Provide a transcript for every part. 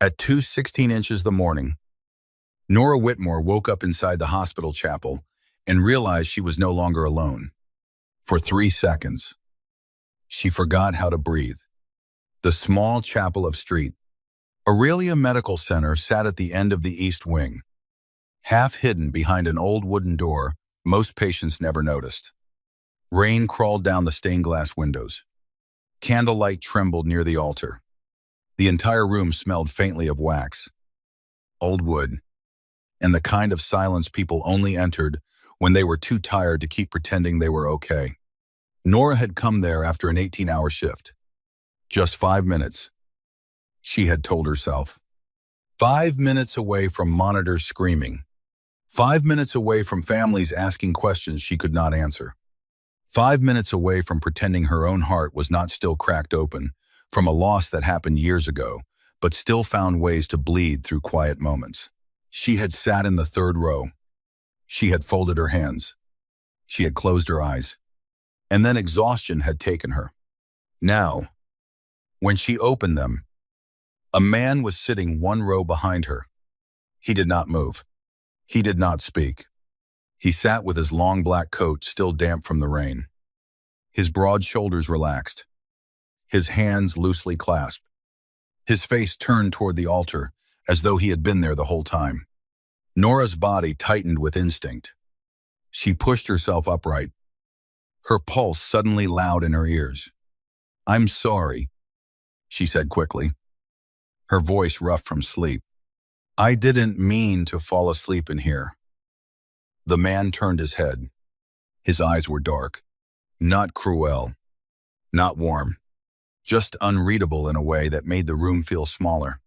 At 2:16 the morning, Nora Whitmore woke up inside the hospital chapel and realized she was no longer alone. For 3 seconds, she forgot how to breathe. The small chapel of St. Aurelia Medical Center sat at the end of the east wing, half hidden behind an old wooden door most patients never noticed. Rain crawled down the stained glass windows. Candlelight trembled near the altar. The entire room smelled faintly of wax, old wood, and the kind of silence people only entered when they were too tired to keep pretending they were okay. Nora had come there after an 18-hour shift. Just 5 minutes, she had told herself. 5 minutes away from monitors screaming. 5 minutes away from families asking questions she could not answer. 5 minutes away from pretending her own heart was not still cracked open from a loss that happened years ago, but still found ways to bleed through quiet moments. She had sat in the third row. She had folded her hands. She had closed her eyes. And then exhaustion had taken her. Now, when she opened them, a man was sitting one row behind her. He did not move. He did not speak. He sat with his long black coat still damp from the rain. His broad shoulders relaxed. His hands loosely clasped. His face turned toward the altar as though he had been there the whole time. Nora's body tightened with instinct. She pushed herself upright, her pulse suddenly loud in her ears. "I'm sorry," she said quickly, her voice rough from sleep. "I didn't mean to fall asleep in here." The man turned his head. His eyes were dark, not cruel, not warm, just unreadable in a way that made the room feel smaller.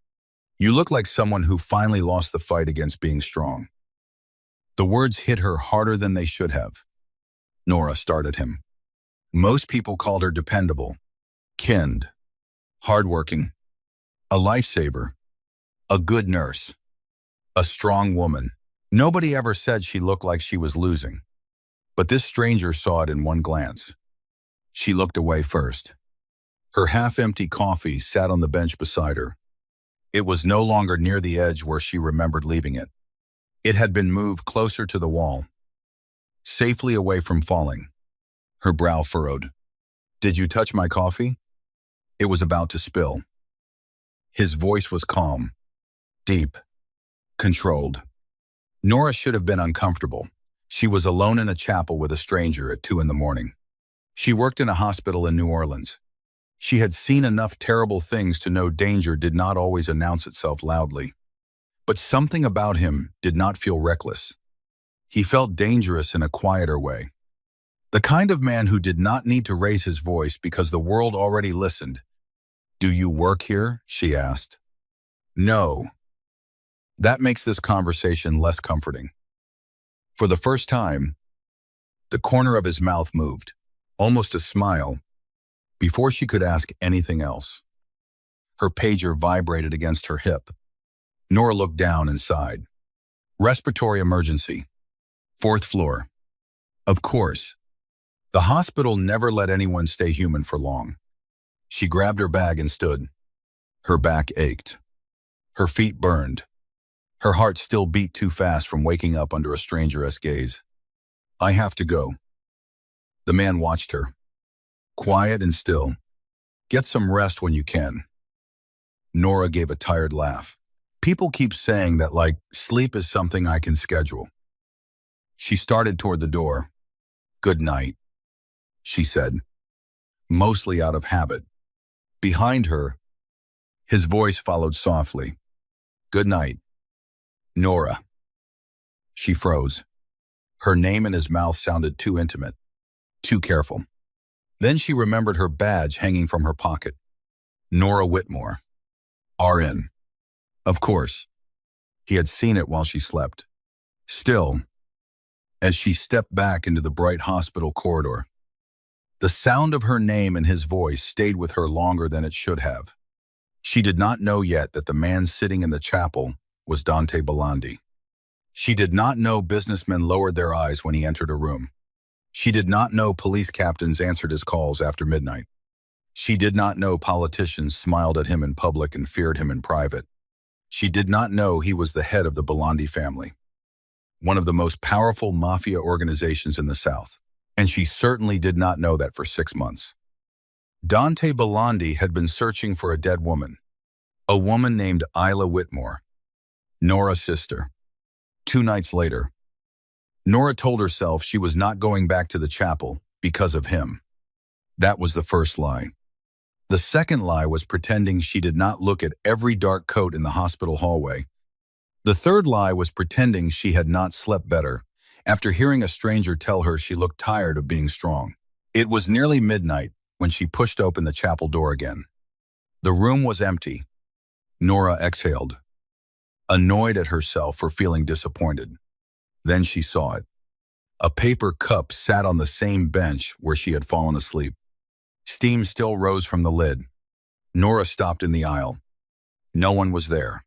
"You look like someone who finally lost the fight against being strong." The words hit her harder than they should have. Nora started him. Most people called her dependable, kind, hardworking, a lifesaver, a good nurse, a strong woman. Nobody ever said she looked like she was losing. But this stranger saw it in one glance. She looked away first. Her half-empty coffee sat on the bench beside her. It was no longer near the edge where she remembered leaving it. It had been moved closer to the wall, safely away from falling. Her brow furrowed. "Did you touch my coffee?" It was about to spill. His voice was calm, deep, controlled. Nora should have been uncomfortable. She was alone in a chapel with a stranger at 2 a.m. She worked in a hospital in New Orleans. She had seen enough terrible things to know danger did not always announce itself loudly. But something about him did not feel reckless. He felt dangerous in a quieter way. The kind of man who did not need to raise his voice because the world already listened. "Do you work here?" she asked. "No." That makes this conversation less comforting. For the first time, the corner of his mouth moved, almost a smile, before she could ask anything else. Her pager vibrated against her hip. Nora looked down and sighed. "Respiratory emergency. 4th floor." Of course. The hospital never let anyone stay human for long. She grabbed her bag and stood. Her back ached. Her feet burned. Her heart still beat too fast from waking up under a stranger's gaze. "I have to go." The man watched her, quiet and still. "Get some rest when you can." Nora gave a tired laugh. "People keep saying that, like, sleep is something I can schedule." She started toward the door. "Good night," she said, mostly out of habit. Behind her, his voice followed softly. "Good night, Nora." She froze. Her name in his mouth sounded too intimate, too careful. Then she remembered her badge hanging from her pocket. Nora Whitmore, RN. Of course, he had seen it while she slept. Still, as she stepped back into the bright hospital corridor, the sound of her name and his voice stayed with her longer than it should have. She did not know yet that the man sitting in the chapel was Dante Belandi. She did not know businessmen lowered their eyes when he entered a room. She did not know police captains answered his calls after midnight. She did not know politicians smiled at him in public and feared him in private. She did not know he was the head of the Belandi family, one of the most powerful mafia organizations in the South. And she certainly did not know that for 6 months. Dante Belandi had been searching for a dead woman, a woman named Isla Whitmore, Nora's sister. 2 nights later, Nora told herself she was not going back to the chapel because of him. That was the first lie. The second lie was pretending she did not look at every dark coat in the hospital hallway. The third lie was pretending she had not slept better after hearing a stranger tell her she looked tired of being strong. It was nearly midnight when she pushed open the chapel door again. The room was empty. Nora exhaled, annoyed at herself for feeling disappointed. Then she saw it. A paper cup sat on the same bench where she had fallen asleep. Steam still rose from the lid. Nora stopped in the aisle. No one was there.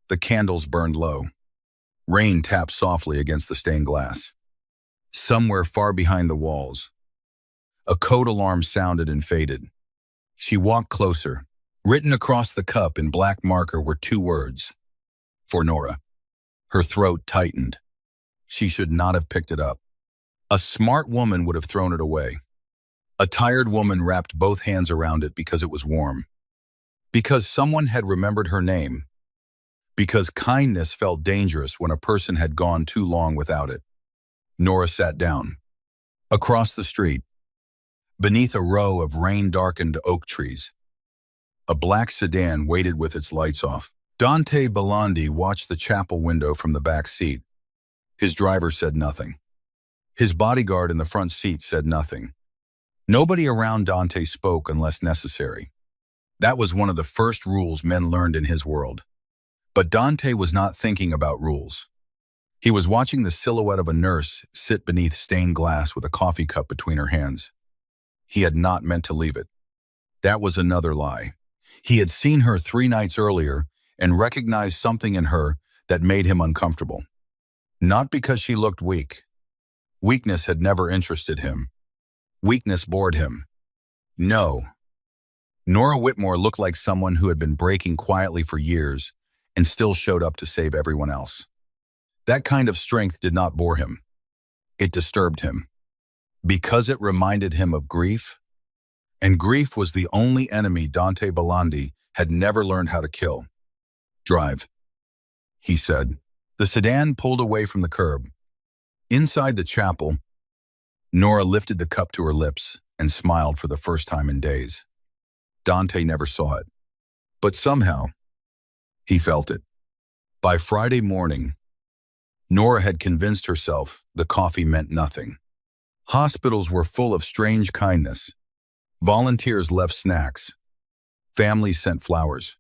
The candles burned low. Rain tapped softly against the stained glass. Somewhere far behind the walls, a code alarm sounded and faded. She walked closer. Written across the cup in black marker were 2 words. For Nora. Her throat tightened. She should not have picked it up. A smart woman would have thrown it away. A tired woman wrapped both hands around it because it was warm. Because someone had remembered her name. Because kindness felt dangerous when a person had gone too long without it. Nora sat down. Across the street, beneath a row of rain-darkened oak trees, a black sedan waited with its lights off. Dante Belandi watched the chapel window from the back seat. His driver said nothing. His bodyguard in the front seat said nothing. Nobody around Dante spoke unless necessary. That was one of the first rules men learned in his world. But Dante was not thinking about rules. He was watching the silhouette of a nurse sit beneath stained glass with a coffee cup between her hands. He had not meant to leave it. That was another lie. He had seen her 3 nights earlier and recognized something in her that made him uncomfortable. Not because she looked weak. Weakness had never interested him. Weakness bored him. No. Nora Whitmore looked like someone who had been breaking quietly for years and still showed up to save everyone else. That kind of strength did not bore him. It disturbed him. Because it reminded him of grief, and grief was the only enemy Dante Belandi had never learned how to kill. Drive, he said. The sedan pulled away from the curb. Inside the chapel, Nora lifted the cup to her lips and smiled for the first time in days. Dante never saw it, but somehow, he felt it. By Friday morning, Nora had convinced herself the coffee meant nothing. Hospitals were full of strange kindness. Volunteers left snacks. Families sent flowers.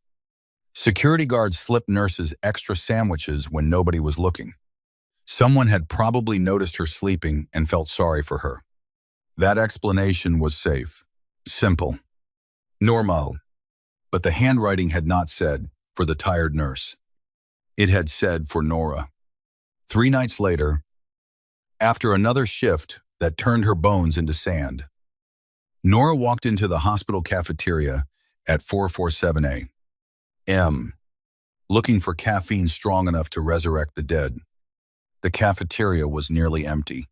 Security guards slipped nurses extra sandwiches when nobody was looking. Someone had probably noticed her sleeping and felt sorry for her. That explanation was safe, simple, normal. But the handwriting had not said, for the tired nurse. It had said for Nora. 3 nights later, after another shift that turned her bones into sand, Nora walked into the hospital cafeteria at 447 a.m., looking for caffeine strong enough to resurrect the dead. The cafeteria was nearly empty.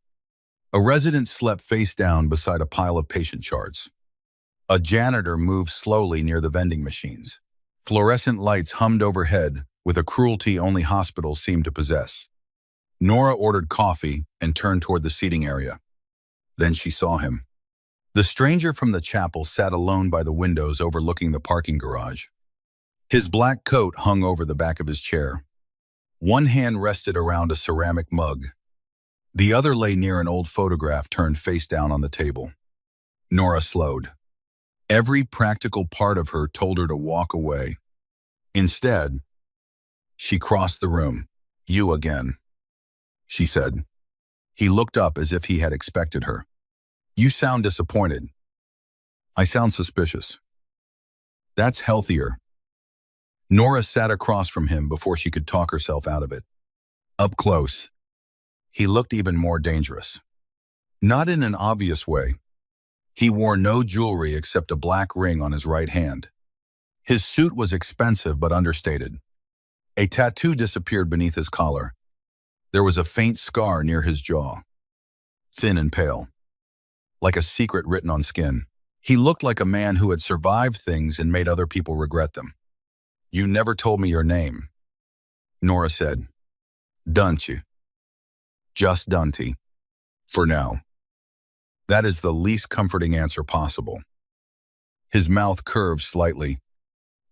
A resident slept face down beside a pile of patient charts. A janitor moved slowly near the vending machines. Fluorescent lights hummed overhead with a cruelty only hospitals seemed to possess. Nora ordered coffee and turned toward the seating area. Then she saw him. The stranger from the chapel sat alone by the windows overlooking the parking garage. His black coat hung over the back of his chair. One hand rested around a ceramic mug. The other lay near an old photograph turned face down on the table. Nora slowed. Every practical part of her told her to walk away. Instead, she crossed the room. "You again," she said. He looked up as if he had expected her. "You sound disappointed." "I sound suspicious." "That's healthier." Nora sat across from him before she could talk herself out of it. Up close, he looked even more dangerous. Not in an obvious way. He wore no jewelry except a black ring on his right hand. His suit was expensive but understated. A tattoo disappeared beneath his collar. There was a faint scar near his jaw, thin and pale, like a secret written on skin. He looked like a man who had survived things and made other people regret them. "You never told me your name," Nora said. "Dante. Just Dante. For now." That is the least comforting answer possible. His mouth curved slightly.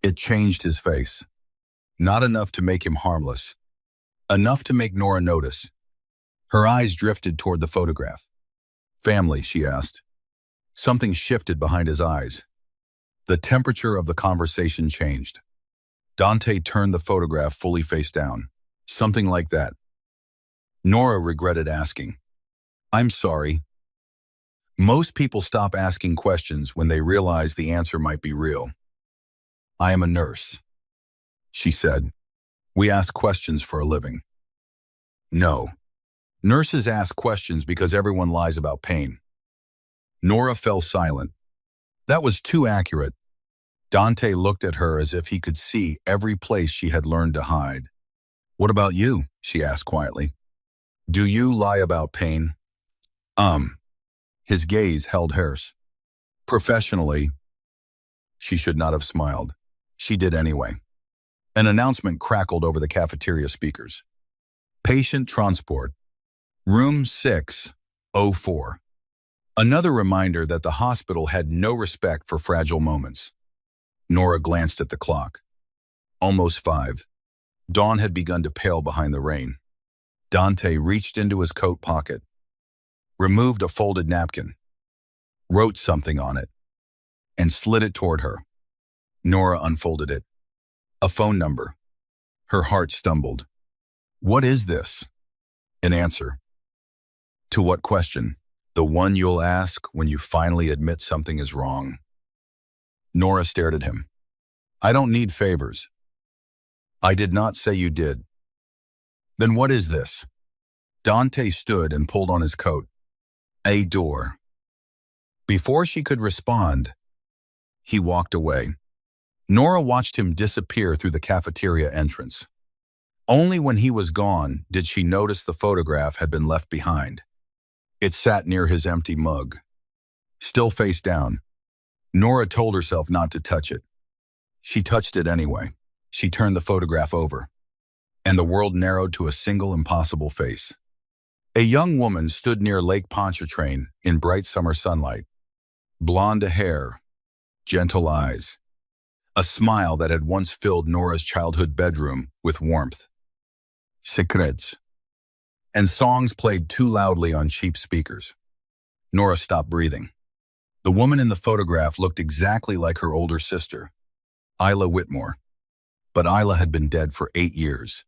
It changed his face. Not enough to make him harmless. Enough to make Nora notice. Her eyes drifted toward the photograph. "Family?" she asked. Something shifted behind his eyes. The temperature of the conversation changed. Dante turned the photograph fully face down. "Something like that." Nora regretted asking. "I'm sorry." Most people stop asking questions when they realize the answer might be real. "I am a nurse," she said. "We ask questions for a living." "No. Nurses ask questions because everyone lies about pain." Nora fell silent. That was too accurate. Dante looked at her as if he could see every place she had learned to hide. "What about you?" she asked quietly. "Do you lie about pain?" His gaze held hers. "Professionally." She should not have smiled. She did anyway. An announcement crackled over the cafeteria speakers. "Patient transport. Room 604. Another reminder that the hospital had no respect for fragile moments. Nora glanced at the clock. Almost 5. Dawn had begun to pale behind the rain. Dante reached into his coat pocket, removed a folded napkin, wrote something on it, and slid it toward her. Nora unfolded it. A phone number. Her heart stumbled. "What is this?" An answer. To what question? The one you'll ask when you finally admit something is wrong. Nora stared at him. "I don't need favors." "I did not say you did." "Then what is this?" Dante stood and pulled on his coat. "A door." Before she could respond, he walked away. Nora watched him disappear through the cafeteria entrance. Only when he was gone did she notice the photograph had been left behind. It sat near his empty mug. Still face down, Nora told herself not to touch it. She touched it anyway. She turned the photograph over, and the world narrowed to a single impossible face. A young woman stood near Lake Pontchartrain in bright summer sunlight. Blonde hair, gentle eyes, a smile that had once filled Nora's childhood bedroom with warmth. Secrets. And songs played too loudly on cheap speakers. Nora stopped breathing. The woman in the photograph looked exactly like her older sister, Isla Whitmore. But Isla had been dead for 8 years.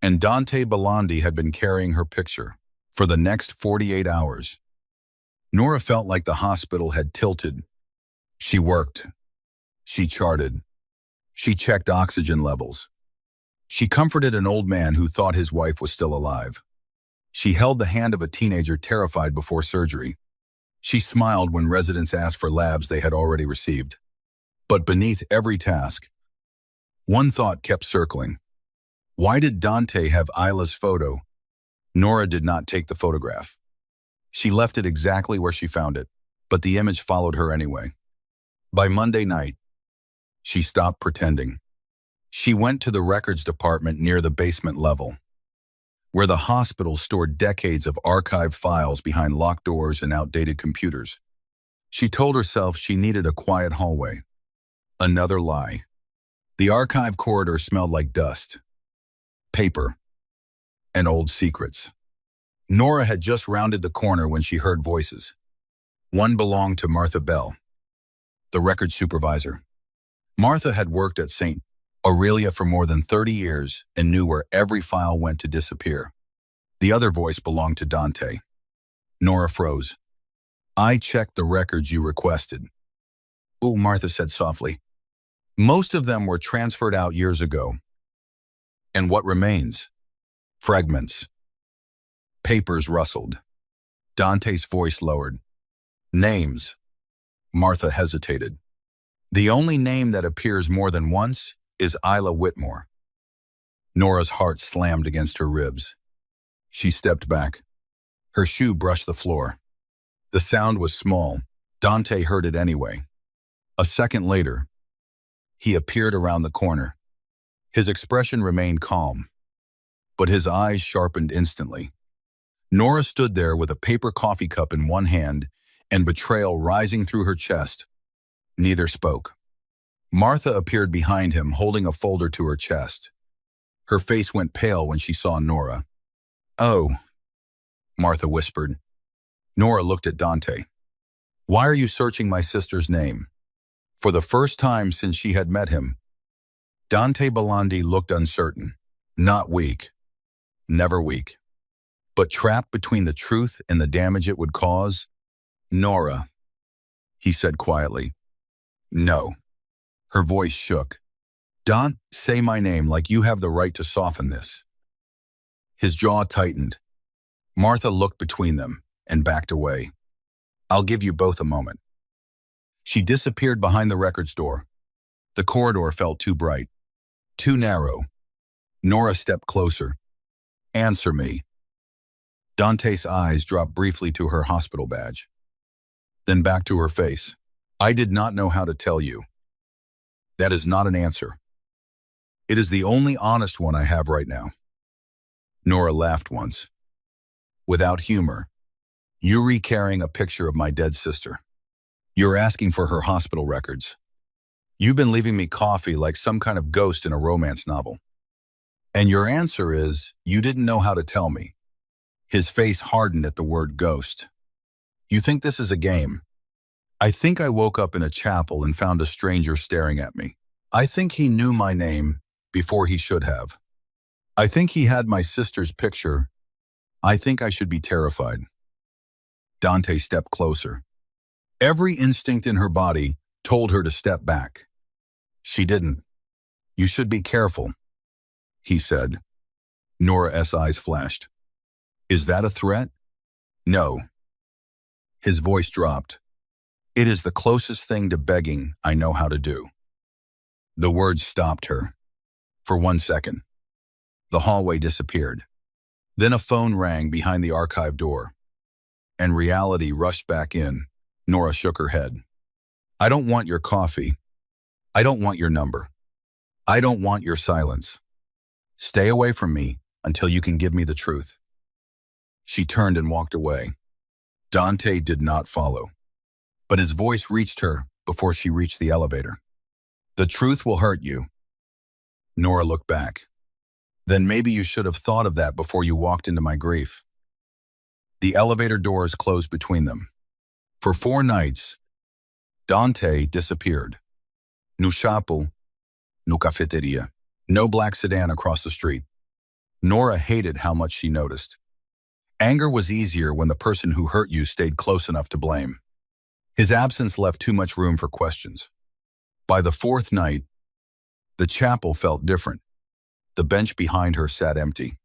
And Dante Bellondi had been carrying her picture for the next 48 hours. Nora felt like the hospital had tilted. She worked. She charted. She checked oxygen levels. She comforted an old man who thought his wife was still alive. She held the hand of a teenager terrified before surgery. She smiled when residents asked for labs they had already received. But beneath every task, one thought kept circling. Why did Dante have Isla's photo? Nora did not take the photograph. She left it exactly where she found it, but the image followed her anyway. By Monday night, she stopped pretending. She went to the records department near the basement level, where the hospital stored decades of archived files behind locked doors and outdated computers. She told herself she needed a quiet hallway. Another lie. The archive corridor smelled like dust, paper, and old secrets. Nora had just rounded the corner when she heard voices. One belonged to Martha Bell, the record supervisor. Martha had worked at St. Aurelia for more than 30 years and knew where every file went to disappear. The other voice belonged to Dante. Nora froze. "I checked the records you requested." "Oh," Martha said softly. "Most of them were transferred out years ago." "And what remains?" "Fragments." Papers rustled. Dante's voice lowered. "Names." Martha hesitated. "The only name that appears more than once is Isla Whitmore." Nora's heart slammed against her ribs. She stepped back. Her shoe brushed the floor. The sound was small. Dante heard it anyway. A second later, he appeared around the corner. His expression remained calm, but his eyes sharpened instantly. Nora stood there with a paper coffee cup in one hand and betrayal rising through her chest. Neither spoke. Martha appeared behind him, holding a folder to her chest. Her face went pale when she saw Nora. "Oh," Martha whispered. Nora looked at Dante. "Why are you searching my sister's name?" For the first time since she had met him, Dante Belandi looked uncertain, not weak, never weak, but trapped between the truth and the damage it would cause. "Nora," he said quietly. "No." Her voice shook. "Don't say my name like you have the right to soften this." His jaw tightened. Martha looked between them and backed away. "I'll give you both a moment." She disappeared behind the records door. The corridor felt too bright, too narrow. Nora stepped closer. "Answer me." Dante's eyes dropped briefly to her hospital badge, then back to her face. "I did not know how to tell you." "That is not an answer. It is the only honest one I have right now." Nora laughed once. Without humor. "You recarrying a picture of my dead sister. You're asking for her hospital records. You've been leaving me coffee like some kind of ghost in a romance novel. And your answer is, you didn't know how to tell me." His face hardened at the word ghost. "You think this is a game? I think I woke up in a chapel and found a stranger staring at me. I think he knew my name before he should have. I think he had my sister's picture. I think I should be terrified." Dante stepped closer. Every instinct in her body told her to step back. She didn't. "You should be careful," he said. Nora's eyes flashed. "Is that a threat?" "No." His voice dropped. "It is the closest thing to begging I know how to do." The words stopped her. For 1 second. The hallway disappeared. Then a phone rang behind the archive door, and reality rushed back in. Nora shook her head. "I don't want your coffee. I don't want your number. I don't want your silence. Stay away from me until you can give me the truth." She turned and walked away. Dante did not follow, but his voice reached her before she reached the elevator. "The truth will hurt you." Nora looked back. "Then maybe you should have thought of that before you walked into my grief." The elevator doors closed between them. For 4 nights, Dante disappeared. No chapel, no cafeteria, no black sedan across the street. Nora hated how much she noticed. Anger was easier when the person who hurt you stayed close enough to blame. His absence left too much room for questions. By the 4th night, the chapel felt different. The bench behind her sat empty.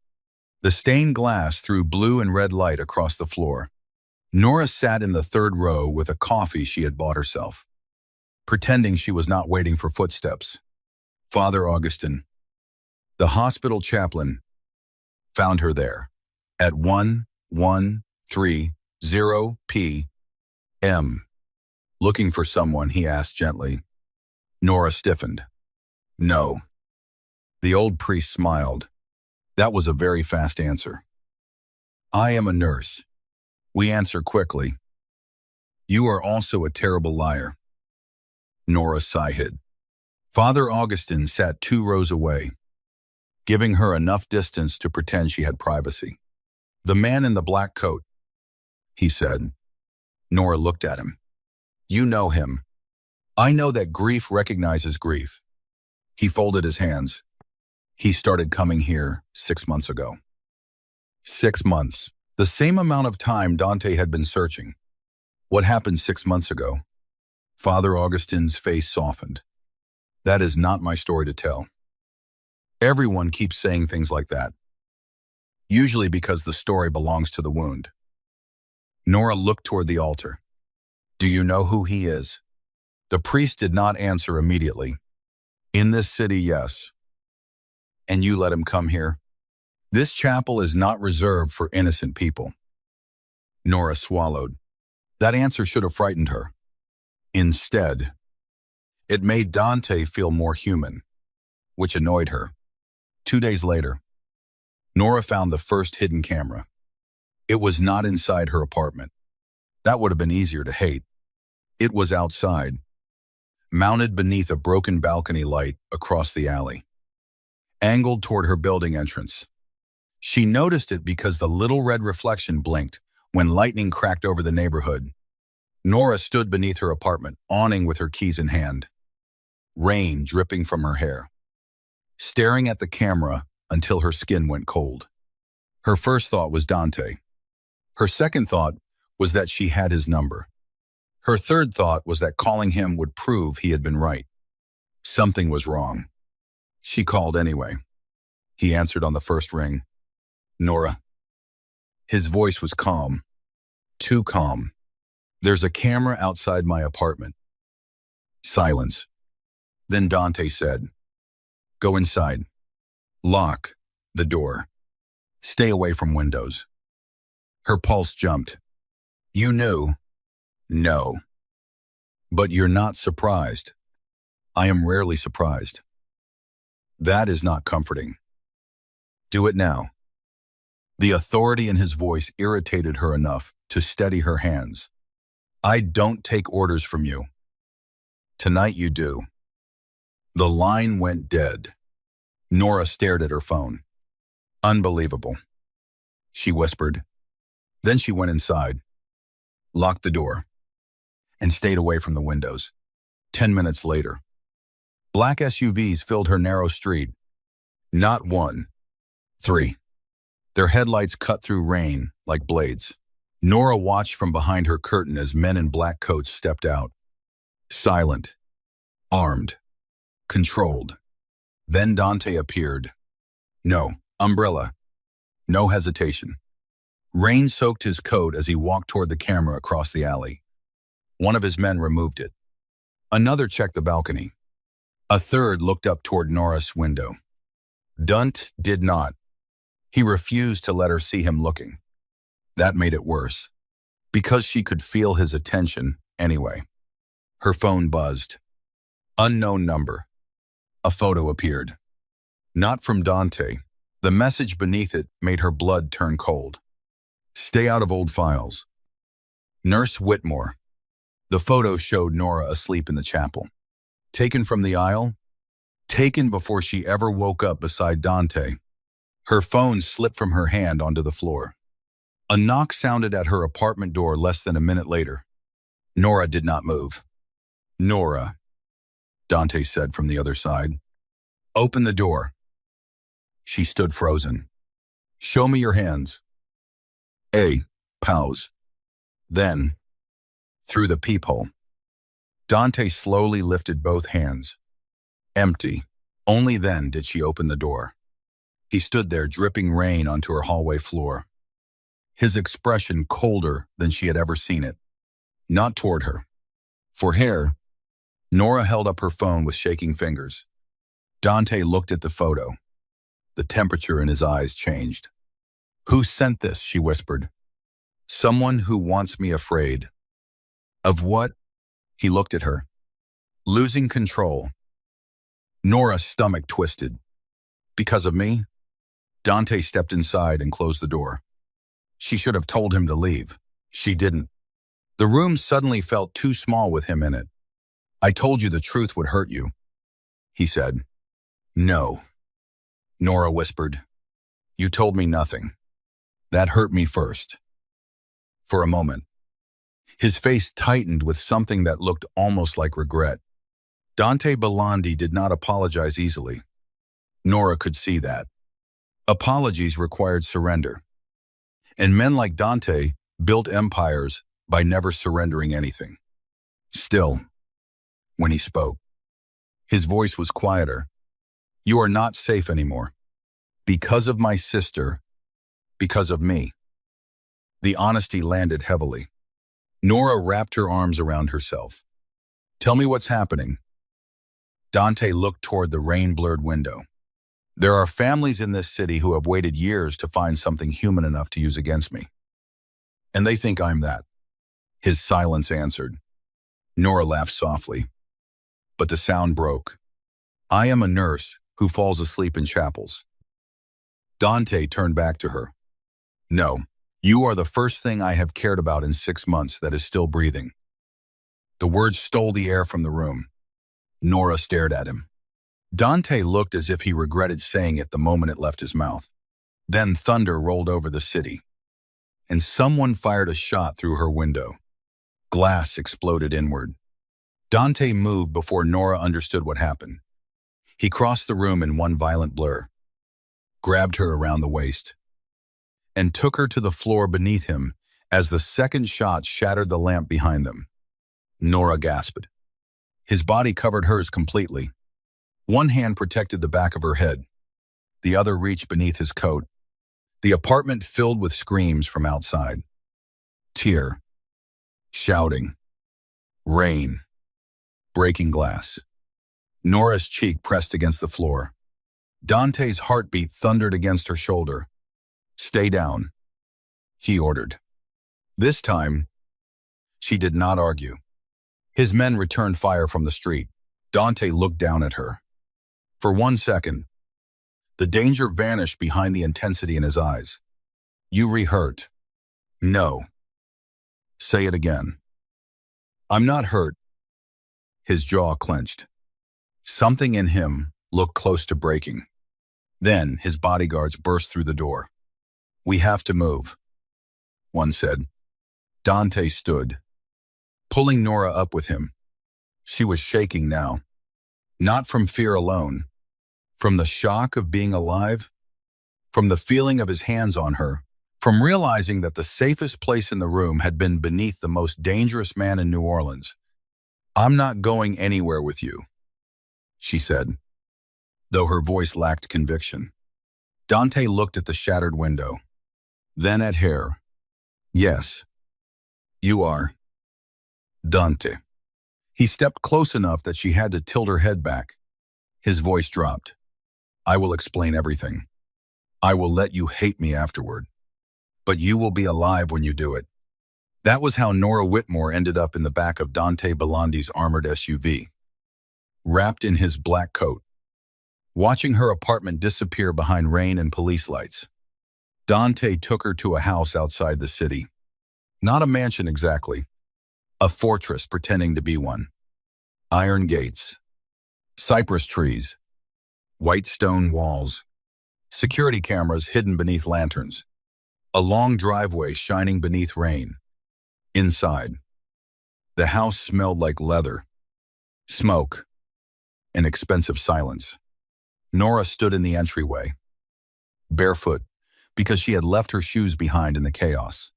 The stained glass threw blue and red light across the floor. Nora sat in the 3rd row with a coffee she had bought herself, pretending she was not waiting for footsteps. Father Augustin, the hospital chaplain, found her there at 1130 p.m. "Looking for someone?" he asked gently. Nora stiffened. "No." The old priest smiled. That was a very fast answer. "I am a nurse. We answer quickly. You are also a terrible liar." Nora sighed. Father Augustin sat 2 rows away, giving her enough distance to pretend she had privacy. "The man in the black coat," he said. Nora looked at him. "You know him. I know that grief recognizes grief." He folded his hands. "He started coming here 6 months ago." 6 months. The same amount of time Dante had been searching. What happened 6 months ago? Father Augustin's face softened. "That is not my story to tell. Everyone keeps saying things like that, usually because the story belongs to the wound." Nora looked toward the altar. "Do you know who he is?" The priest did not answer immediately. "In this city, yes. And you let him come here? This chapel is not reserved for innocent people. Nora swallowed. That answer should have frightened her. Instead, it made Dante feel more human, which annoyed her. 2 days later, Nora found the first hidden camera. It was not inside her apartment. That would have been easier to hate. It was outside, mounted beneath a broken balcony light across the alley, angled toward her building entrance. She noticed it because the little red reflection blinked when lightning cracked over the neighborhood. Nora stood beneath her apartment, awning with her keys in hand, rain dripping from her hair, staring at the camera until her skin went cold. Her first thought was Dante. Her second thought was that she had his number. Her third thought was that calling him would prove he had been right. Something was wrong. She called anyway. He answered on the first ring. Nora. His voice was calm. Too calm. There's a camera outside my apartment. Silence. Then Dante said, Go inside. Lock the door. Stay away from windows. Her pulse jumped. You knew? No. But you're not surprised. I am rarely surprised. That is not comforting. Do it now. The authority in his voice irritated her enough to steady her hands. I don't take orders from you. Tonight you do. The line went dead. Nora stared at her phone. Unbelievable. She whispered. Then she went inside, locked the door, and stayed away from the windows. 10 minutes later, black SUVs filled her narrow street. Not one, 3. Their headlights cut through rain like blades. Nora watched from behind her curtain as men in black coats stepped out. Silent, armed, controlled. Then Dante appeared. No umbrella, no hesitation. Rain soaked his coat as he walked toward the camera across the alley. One of his men removed it. Another checked the balcony. A third looked up toward Nora's window. Dunt did not. He refused to let her see him looking. That made it worse, because she could feel his attention anyway. Her phone buzzed. Unknown number. A photo appeared. Not from Dante. The message beneath it made her blood turn cold. Stay out of old files. Nurse Whitmore. The photo showed Nora asleep in the chapel. Taken from the aisle? Taken before she ever woke up beside Dante. Her phone slipped from her hand onto the floor. A knock sounded at her apartment door less than a minute later. Nora did not move. Nora, Dante said from the other side. Open the door. She stood frozen. Show me your hands. Pause. Then, through the peephole, Dante slowly lifted both hands. Empty. Only then did she open the door. He stood there dripping rain onto her hallway floor. His expression colder than she had ever seen it. Not toward her. For hair, Nora held up her phone with shaking fingers. Dante looked at the photo. The temperature in his eyes changed. Who sent this? She whispered. Someone who wants me afraid. Of what? He looked at her. Losing control. Nora's stomach twisted. Because of me? Dante stepped inside and closed the door. She should have told him to leave. She didn't. The room suddenly felt too small with him in it. I told you the truth would hurt you, he said. No, Nora whispered. You told me nothing. That hurt me first. For a moment, his face tightened with something that looked almost like regret. Dante Belandi did not apologize easily. Nora could see that. Apologies required surrender. And men like Dante built empires by never surrendering anything. Still, when he spoke, his voice was quieter. You are not safe anymore. Because of my sister, because of me. The honesty landed heavily. Nora wrapped her arms around herself. Tell me what's happening. Dante looked toward the rain-blurred window. There are families in this city who have waited years to find something human enough to use against me. And they think I'm that. His silence answered. Nora laughed softly, but the sound broke. I am a nurse who falls asleep in chapels. Dante turned back to her. No, you are the first thing I have cared about in 6 months that is still breathing. The words stole the air from the room. Nora stared at him. Dante looked as if he regretted saying it the moment it left his mouth. Then thunder rolled over the city, and someone fired a shot through her window. Glass exploded inward. Dante moved before Nora understood what happened. He crossed the room in one violent blur, grabbed her around the waist, and took her to the floor beneath him as the second shot shattered the lamp behind them. Nora gasped. His body covered hers completely. One hand protected the back of her head. The other reached beneath his coat. The apartment filled with screams from outside. Tear. Shouting. Rain. Breaking glass. Nora's cheek pressed against the floor. Dante's heartbeat thundered against her shoulder. Stay down, he ordered. This time, she did not argue. His men returned fire from the street. Dante looked down at her. For 1 second, the danger vanished behind the intensity in his eyes. You re-hurt. No. Say it again. I'm not hurt. His jaw clenched. Something in him looked close to breaking. Then his bodyguards burst through the door. We have to move, one said. Dante stood, pulling Nora up with him. She was shaking now, not from fear alone, from the shock of being alive, from the feeling of his hands on her, from realizing that the safest place in the room had been beneath the most dangerous man in New Orleans. I'm not going anywhere with you, she said, though her voice lacked conviction. Dante looked at the shattered window, then at her. Yes, you are. Dante. He stepped close enough that she had to tilt her head back. His voice dropped. I will explain everything. I will let you hate me afterward. But you will be alive when you do it. That was how Nora Whitmore ended up in the back of Dante Bellandi's armored SUV, wrapped in his black coat, watching her apartment disappear behind rain and police lights. Dante took her to a house outside the city. Not a mansion exactly, a fortress pretending to be one. Iron gates, cypress trees, white stone walls, security cameras hidden beneath lanterns, a long driveway shining beneath rain. Inside, the house smelled like leather, smoke, and expensive silence. Nora stood in the entryway, barefoot, because she had left her shoes behind in the chaos,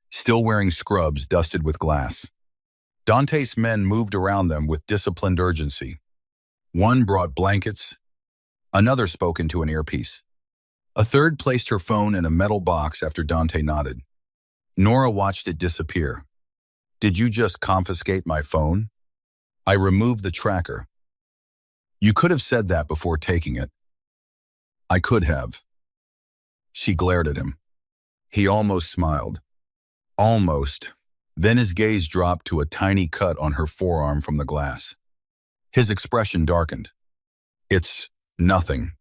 still wearing scrubs dusted with glass. Dante's men moved around them with disciplined urgency. One brought blankets, another spoke into an earpiece. A third placed her phone in a metal box after Dante nodded. Nora watched it disappear. Did you just confiscate my phone? I removed the tracker. You could have said that before taking it. I could have. She glared at him. He almost smiled. Almost. Then his gaze dropped to a tiny cut on her forearm from the glass. His expression darkened. It's nothing,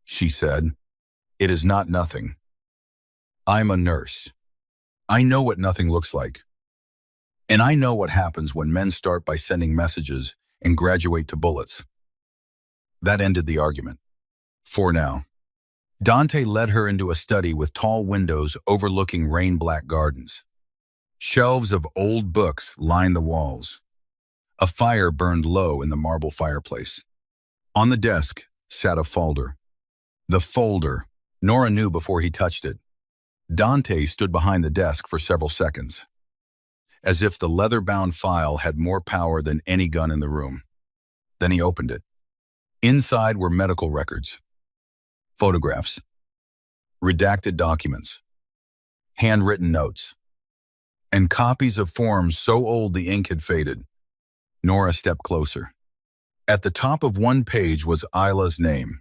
she said. It is not nothing. I'm a nurse. I know what nothing looks like. And I know what happens when men start by sending messages and graduate to bullets. That ended the argument. For now. Dante led her into a study with tall windows overlooking rain-black gardens. Shelves of old books lined the walls. A fire burned low in the marble fireplace. On the desk sat a folder. The folder, Nora knew before he touched it. Dante stood behind the desk for several seconds, as if the leather-bound file had more power than any gun in the room. Then he opened it. Inside were medical records, photographs, redacted documents, handwritten notes, and copies of forms so old the ink had faded. Nora stepped closer. At the top of one page was Isla's name,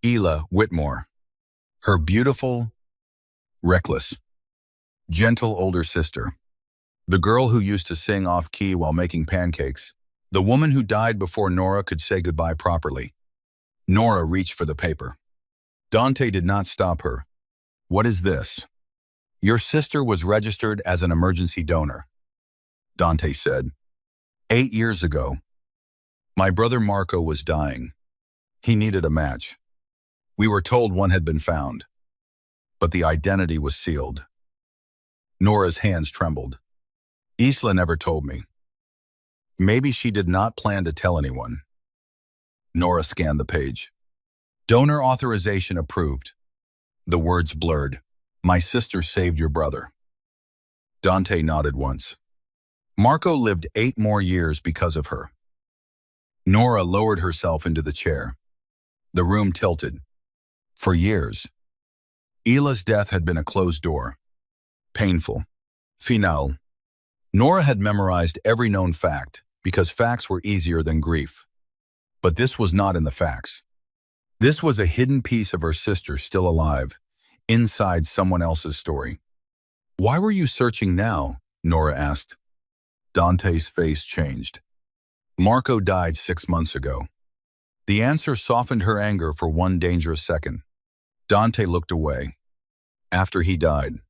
Ela Whitmore, her beautiful, reckless, gentle older sister. The girl who used to sing off-key while making pancakes. The woman who died before Nora could say goodbye properly. Nora reached for the paper. Dante did not stop her. "What is this?" "Your sister was registered as an emergency donor," Dante said. 8 years ago, my brother Marco was dying. He needed a match. We were told one had been found, but the identity was sealed. Nora's hands trembled. Isla never told me. Maybe she did not plan to tell anyone. Nora scanned the page. Donor authorization approved. The words blurred. My sister saved your brother. Dante nodded once. Marco lived 8 more years because of her. Nora lowered herself into the chair. The room tilted. For years, Ila's death had been a closed door. Painful. Final. Nora had memorized every known fact because facts were easier than grief. But this was not in the facts. This was a hidden piece of her sister still alive, inside someone else's story. Why were you searching now? Nora asked. Dante's face changed. Marco died 6 months ago. The answer softened her anger for one dangerous second. Dante looked away. After he died,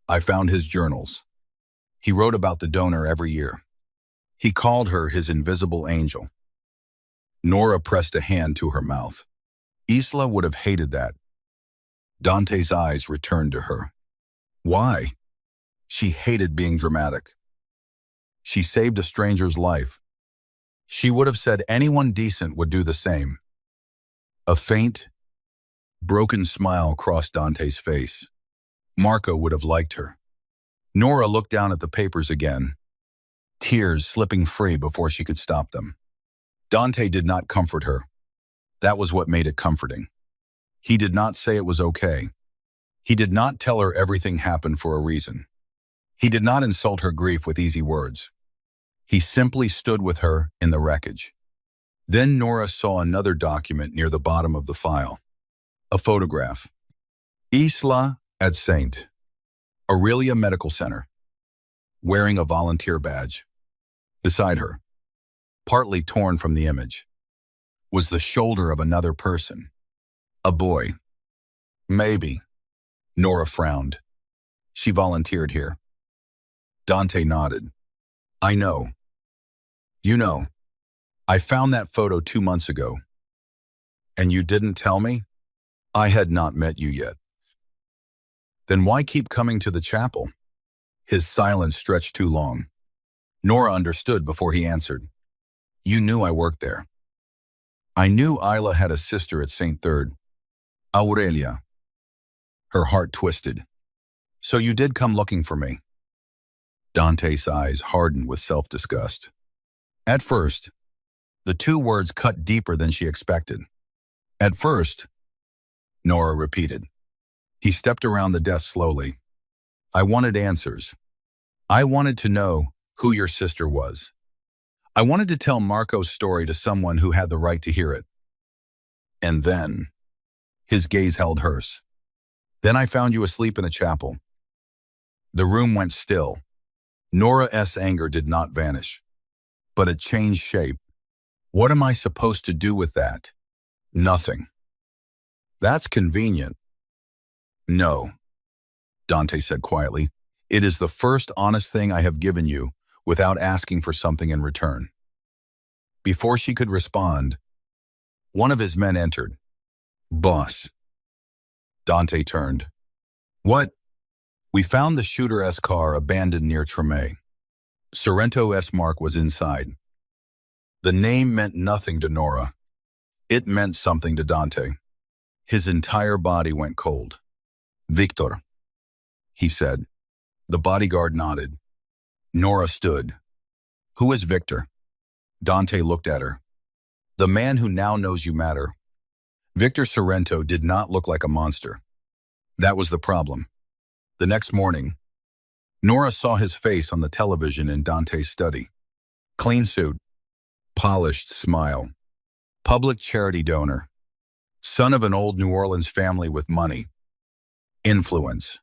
I found his journals. He wrote about the donor every year. He called her his invisible angel. Nora pressed a hand to her mouth. Isla would have hated that. Dante's eyes returned to her. Why? She hated being dramatic. She saved a stranger's life. She would have said anyone decent would do the same. A faint, broken smile crossed Dante's face. Marco would have liked her. Nora looked down at the papers again, tears slipping free before she could stop them. Dante did not comfort her. That was what made it comforting. He did not say it was okay. He did not tell her everything happened for a reason. He did not insult her grief with easy words. He simply stood with her in the wreckage. Then Nora saw another document near the bottom of the file. A photograph. Isla at St. Aurelia Medical Center, wearing a volunteer badge. Beside her, partly torn from the image, was the shoulder of another person. A boy. Maybe. Nora frowned. She volunteered here. Dante nodded. I know. You know. I found that photo 2 months ago. And you didn't tell me? I had not met you yet. Then why keep coming to the chapel? His silence stretched too long. Nora understood before he answered. You knew I worked there. I knew Isla had a sister at St. Third. Aurelia. Her heart twisted. So you did come looking for me. Dante's eyes hardened with self-disgust. At first, the 2 words cut deeper than she expected. At first, Nora repeated. He stepped around the desk slowly. I wanted answers. I wanted to know who your sister was. I wanted to tell Marco's story to someone who had the right to hear it. And then, his gaze held hers. Then I found you asleep in a chapel. The room went still. Nora's anger did not vanish, but it changed shape. What am I supposed to do with that? Nothing. That's convenient. No, Dante said quietly. It is the first honest thing I have given you without asking for something in return. Before she could respond, one of his men entered. Boss. Dante turned. What? We found the shooter's car abandoned near Tremay. Sorrento's mark was inside. The name meant nothing to Nora. It meant something to Dante. His entire body went cold. Victor, he said. The bodyguard nodded. Nora stood. Who is Victor? Dante looked at her. The man who now knows you matter. Victor Sorrento did not look like a monster. That was the problem. The next morning, Nora saw his face on the television in Dante's study. Clean suit, polished smile, public charity donor. son of an old New Orleans family with money, influence,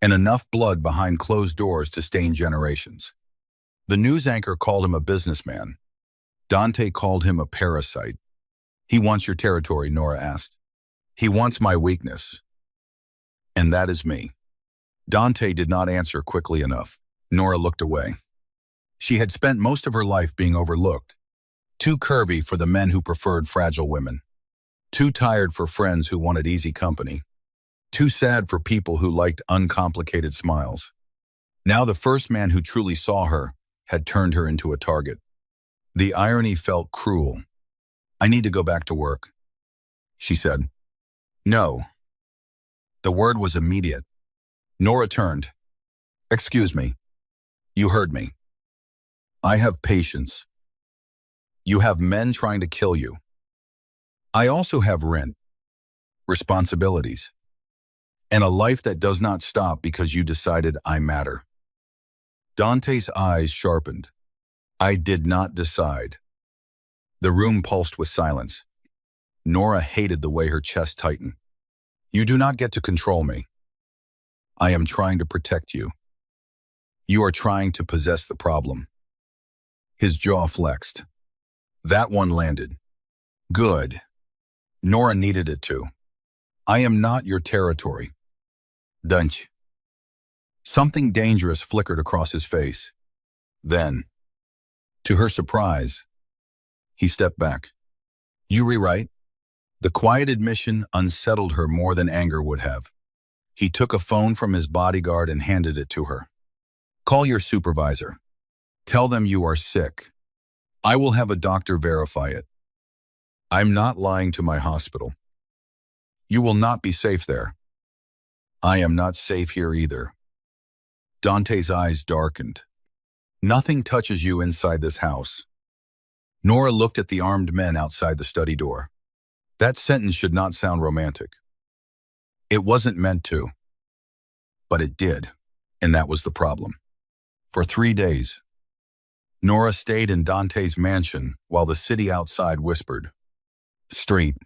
and enough blood behind closed doors to stain generations. The news anchor called him a businessman. Dante called him a parasite. He wants your territory, Nora asked. He wants my weakness. And that is me. Dante did not answer quickly enough. Nora looked away. She had spent most of her life being overlooked. Too curvy for the men who preferred fragile women. Too tired for friends who wanted easy company. Too sad for people who liked uncomplicated smiles. Now the first man who truly saw her had turned her into a target. The irony felt cruel. I need to go back to work, she said. No. The word was immediate. Nora turned. Excuse me. You heard me. I have patience. You have men trying to kill you. I also have rent, responsibilities, and a life that does not stop because you decided I matter. Dante's eyes sharpened. I did not decide. The room pulsed with silence. Nora hated the way her chest tightened. You do not get to control me. I am trying to protect you. You are trying to possess the problem. His jaw flexed. That one landed. Good. Nora needed it too. I am not your territory. Dunch. Something dangerous flickered across his face. Then, to her surprise, he stepped back. You rewrite? The quiet admission unsettled her more than anger would have. He took a phone from his bodyguard and handed it to her. Call your supervisor. Tell them you are sick. I will have a doctor verify it. I'm not lying to my hospital. You will not be safe there. I am not safe here either. Dante's eyes darkened. Nothing touches you inside this house. Nora looked at the armed men outside the study door. That sentence should not sound romantic. It wasn't meant to. But it did, and that was the problem. For 3 days, Nora stayed in Dante's mansion while the city outside whispered. Street.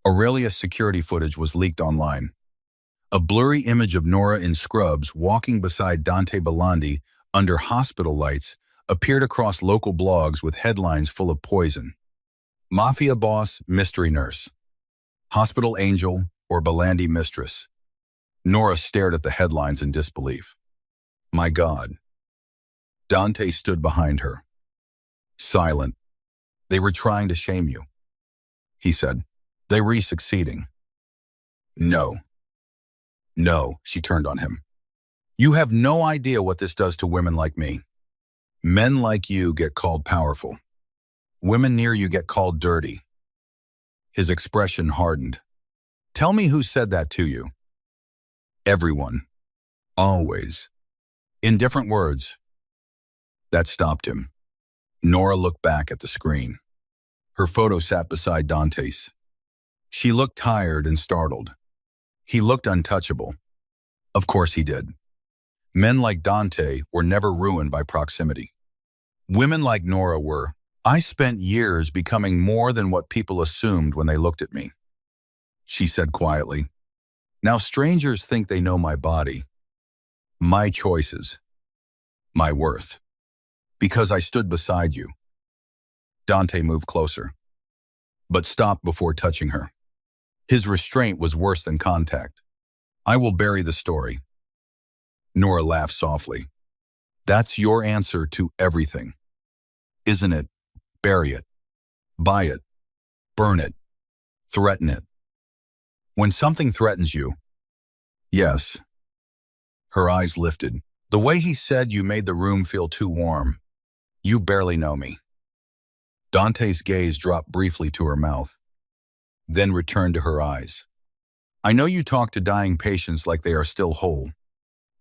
Aurelia's security footage was leaked online. A blurry image of Nora in scrubs walking beside Dante Belandi under hospital lights appeared across local blogs with headlines full of poison. Mafia Boss, mystery nurse. Hospital angel or Belandi mistress. Nora stared at the headlines in disbelief. My God. Dante stood behind her. Silent. They were trying to shame you, he said. They were succeeding. No. No, she turned on him. You have no idea what this does to women like me. Men like you get called powerful. Women near you get called dirty. His expression hardened. Tell me who said that to you. Everyone. Always. In different words. That stopped him. Nora looked back at the screen. Her photo sat beside Dante's. She looked tired and startled. He looked untouchable. Of course he did. Men like Dante were never ruined by proximity. Women like Nora were. I spent years becoming more than what people assumed when they looked at me, she said quietly. Now strangers think they know my body, my choices, my worth. Because I stood beside you. Dante moved closer, but stopped before touching her. His restraint was worse than contact. I will bury the story. Nora laughed softly. That's your answer to everything. Isn't it? Bury it. Buy it. Burn it. Threaten it. When something threatens you. Yes. Her eyes lifted. The way he said you made the room feel too warm. You barely know me. Dante's gaze dropped briefly to her mouth, then returned to her eyes. I know you talk to dying patients like they are still whole.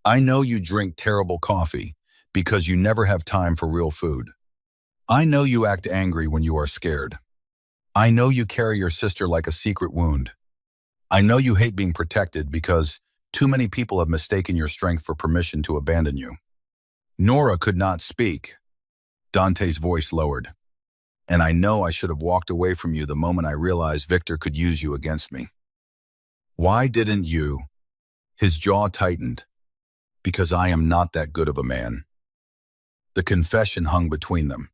I know you drink terrible coffee because you never have time for real food. I know you act angry when you are scared. I know you carry your sister like a secret wound. I know you hate being protected because too many people have mistaken your strength for permission to abandon you. Nora could not speak. Dante's voice lowered. And I know I should have walked away from you the moment I realized Victor could use you against me. Why didn't you? His jaw tightened. Because I am not that good of a man. The confession hung between them.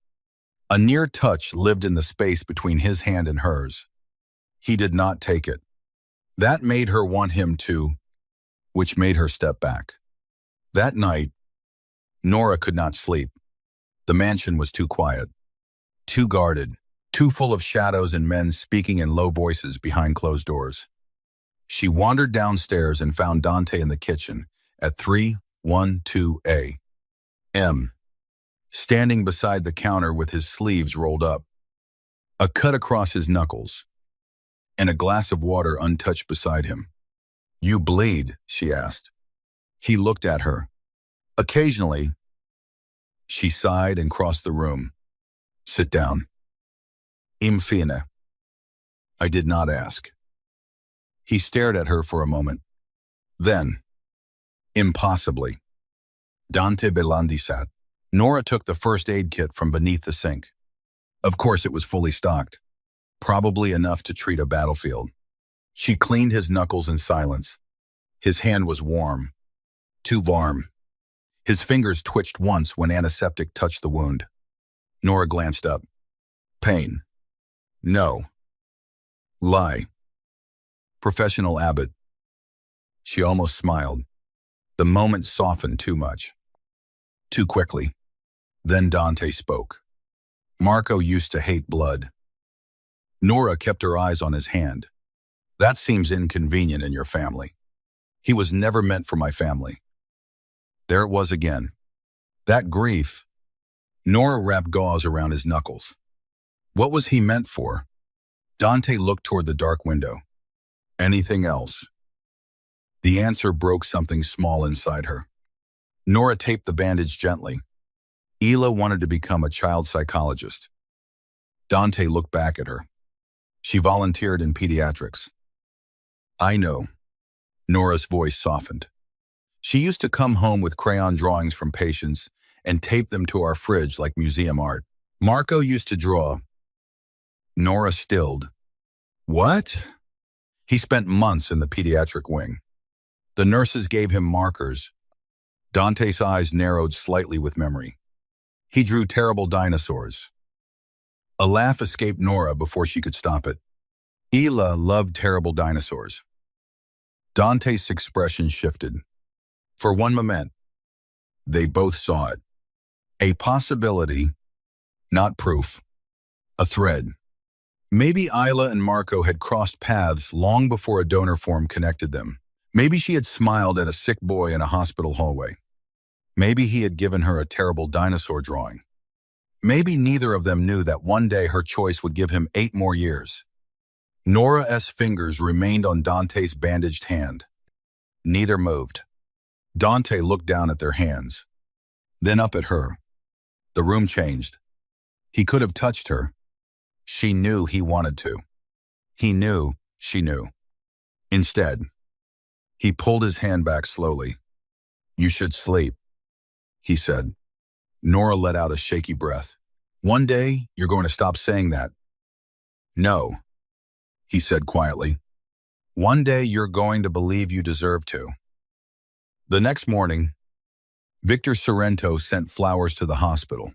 A near touch lived in the space between his hand and hers. He did not take it. That made her want him too, which made her step back. That night, Nora could not sleep. The mansion was too quiet, too guarded, too full of shadows and men speaking in low voices behind closed doors. She wandered downstairs and found Dante in the kitchen at 312 a.m., standing beside the counter with his sleeves rolled up, a cut across his knuckles, and a glass of water untouched beside him. "You bleed?" she asked. He looked at her. "Occasionally." She sighed and crossed the room. "Sit down." "Infine." "I did not ask." He stared at her for a moment. Then, impossibly, Dante Belandi sat. Nora took the first aid kit from beneath the sink. Of course it was fully stocked, probably enough to treat a battlefield. She cleaned his knuckles in silence. His hand was warm, too warm. His fingers twitched once when antiseptic touched the wound. Nora glanced up. "Pain." "No." "Lie." "Professional Abbott." She almost smiled. The moment softened too much. Too quickly. Then Dante spoke. "Marco used to hate blood." Nora kept her eyes on his hand. "That seems inconvenient in your family." "He was never meant for my family." There it was again. That grief. Nora wrapped gauze around his knuckles. What was he meant for? Dante looked toward the dark window. Anything else? The answer broke something small inside her. Nora taped the bandage gently. Hila wanted to become a child psychologist. Dante looked back at her. She volunteered in pediatrics. "I know." Nora's voice softened. "She used to come home with crayon drawings from patients and tape them to our fridge like museum art. Marco used to draw." Nora stilled. "What?" "He spent months in the pediatric wing. The nurses gave him markers." Dante's eyes narrowed slightly with memory. "He drew terrible dinosaurs." A laugh escaped Nora before she could stop it. Hila loved terrible dinosaurs. Dante's expression shifted. For one moment, they both saw it. A possibility, not proof. A thread. Maybe Isla and Marco had crossed paths long before a donor form connected them. Maybe she had smiled at a sick boy in a hospital hallway. Maybe he had given her a terrible dinosaur drawing. Maybe neither of them knew that one day her choice would give him 8 more years. Nora's fingers remained on Dante's bandaged hand. Neither moved. Dante looked down at their hands, then up at her. The room changed. He could have touched her. She knew he wanted to. He knew she knew. Instead, he pulled his hand back slowly. "You should sleep," he said. Nora let out a shaky breath. "One day, you're going to stop saying that." "No," he said quietly. "One day, you're going to believe you deserve to." The next morning, Victor Sorrento sent flowers to the hospital.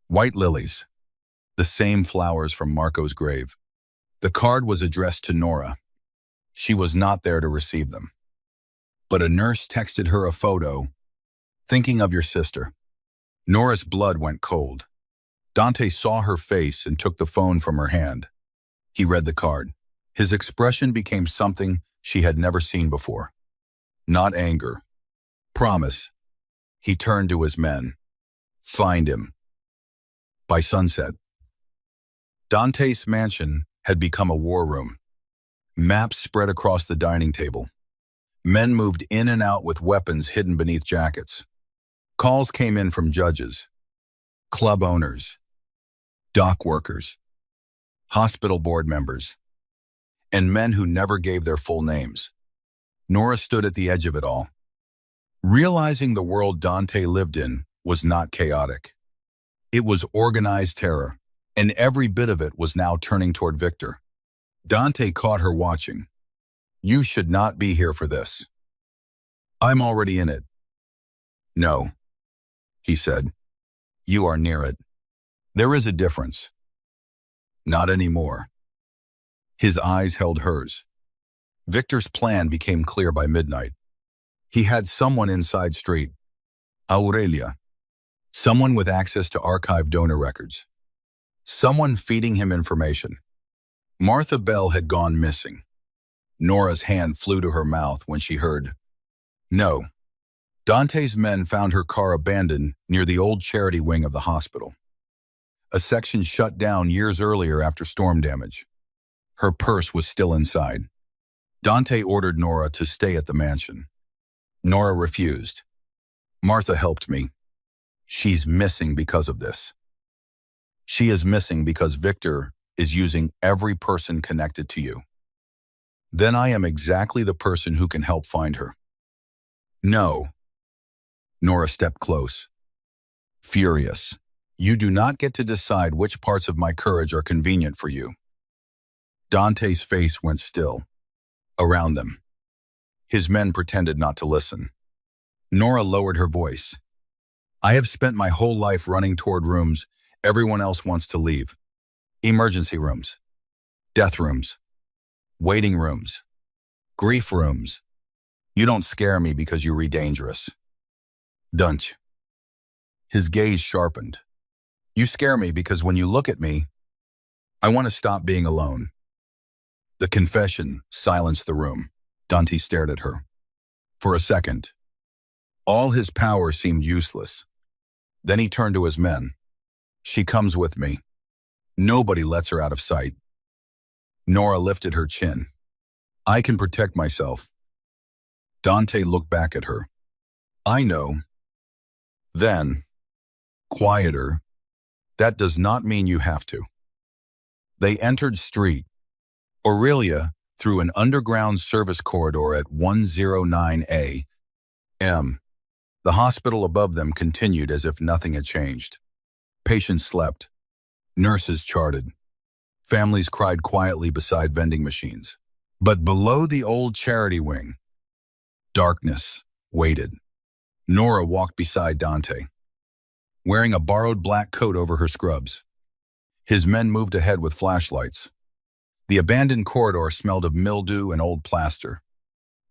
White lilies. The same flowers from Marco's grave. The card was addressed to Nora. She was not there to receive them. But a nurse texted her a photo. "Thinking of your sister." Nora's blood went cold. Dante saw her face and took the phone from her hand. He read the card. His expression became something she had never seen before. Not anger. Promise. He turned to his men. "Find him." By sunset, Dante's mansion had become a war room. Maps spread across the dining table. Men moved in and out with weapons hidden beneath jackets. Calls came in from judges, club owners, dock workers, hospital board members, and men who never gave their full names. Nora stood at the edge of it all, realizing the world Dante lived in was not chaotic. It was organized terror. and every bit of it was now turning toward Victor. Dante caught her watching. "You should not be here for this." "I'm already in it." "No," he said. "You are near it. There is a difference." "Not anymore." His eyes held hers. Victor's plan became clear by midnight. He had someone inside street, Aurelia, someone with access to archived donor records, someone feeding him information. Martha Bell had gone missing. Nora's hand flew to her mouth when she heard, "No." Dante's men found her car abandoned near the old charity wing of the hospital, a section shut down years earlier after storm damage. Her purse was still inside. Dante ordered Nora to stay at the mansion. Nora refused. "Martha helped me. She's missing because of this. She is missing because Victor is using every person connected to you. Then I am exactly the person who can help find her." "No." Nora stepped close. Furious. "You do not get to decide which parts of my courage are convenient for you." Dante's face went still. Around them, his men pretended not to listen. Nora lowered her voice. "I have spent my whole life running toward rooms everyone else wants to leave. Emergency rooms, death rooms, waiting rooms, grief rooms. You don't scare me because you read dangerous. Don't." His gaze sharpened. "You scare me because when you look at me, I want to stop being alone." The confession silenced the room. Dante stared at her. For a second, all his power seemed useless. Then he turned to his men. "She comes with me. Nobody lets her out of sight." Nora lifted her chin. "I can protect myself." Dante looked back at her. "I know." Then, quieter, "That does not mean you have to." They entered street. Aurelia through an underground service corridor at 109 A.M. The hospital above them continued as if nothing had changed. Patients slept. Nurses charted. Families cried quietly beside vending machines. But below the old charity wing, darkness waited. Nora walked beside Dante, wearing a borrowed black coat over her scrubs. His men moved ahead with flashlights. The abandoned corridor smelled of mildew and old plaster.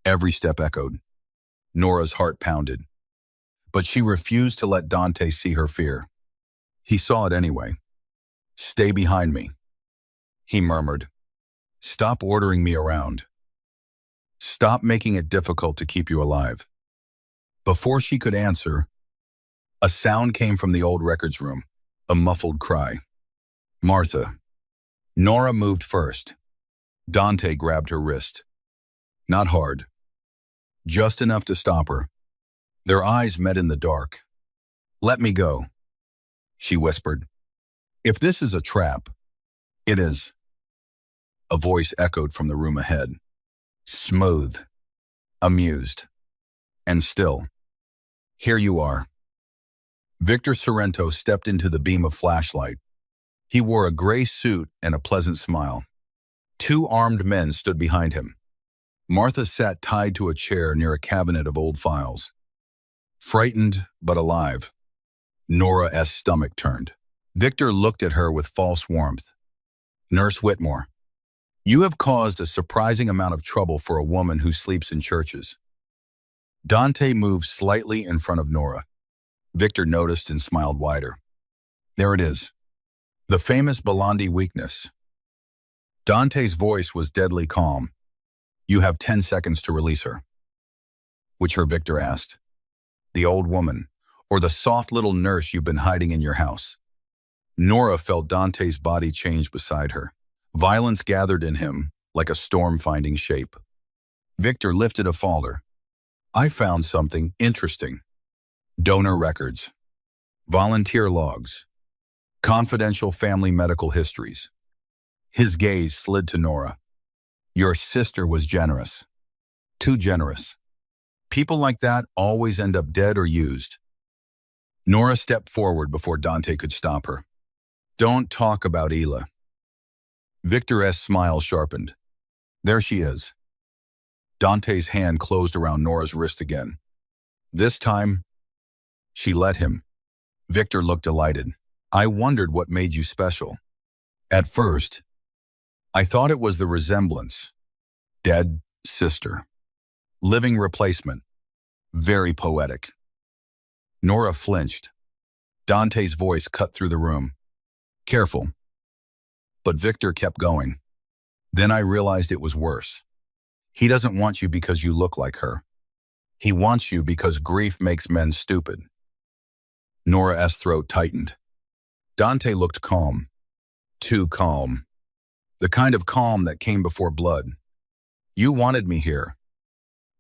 Every step echoed. Nora's heart pounded. But she refused to let Dante see her fear. He saw it anyway. "Stay behind me," he murmured. "Stop ordering me around. Stop making it difficult to keep you alive." Before she could answer, a sound came from the old records room, a muffled cry. "Martha." Nora moved first. Dante grabbed her wrist. Not hard. Just enough to stop her. Their eyes met in the dark. "Let me go," she whispered. "If this is a trap, it is." A voice echoed from the room ahead. Smooth. Amused. And still. "Here you are." Victor Sorrento stepped into the beam of flashlight. He wore a gray suit and a pleasant smile. Two armed men stood behind him. Martha sat tied to a chair near a cabinet of old files. Frightened but alive, Nora's stomach turned. Victor looked at her with false warmth. "Nurse Whitmore, you have caused a surprising amount of trouble for a woman who sleeps in churches." Dante moved slightly in front of Nora. Victor noticed and smiled wider. "There it is. The famous Belandi weakness." Dante's voice was deadly calm. "You have 10 seconds to release her." "Which her?" Victor asked. "The old woman, or the soft little nurse you've been hiding in your house?" Nora felt Dante's body change beside her. Violence gathered in him like a storm finding shape. Victor lifted a folder. "I found something interesting. Donor records. Volunteer logs. Confidential family medical histories." His gaze slid to Nora. "Your sister was generous. Too generous. People like that always end up dead or used." Nora stepped forward before Dante could stop her. Don't talk about Ela. Victor's smile sharpened. There she is. Dante's hand closed around Nora's wrist again. This time, she let him. Victor looked delighted. I wondered what made you special. At first, I thought it was the resemblance. Dead sister. Living replacement. Very poetic. Nora flinched. Dante's voice cut through the room. Careful. But Victor kept going. Then I realized it was worse. He doesn't want you because you look like her. He wants you because grief makes men stupid. Nora's throat tightened. Dante looked calm. Too calm. The kind of calm that came before blood. You wanted me here,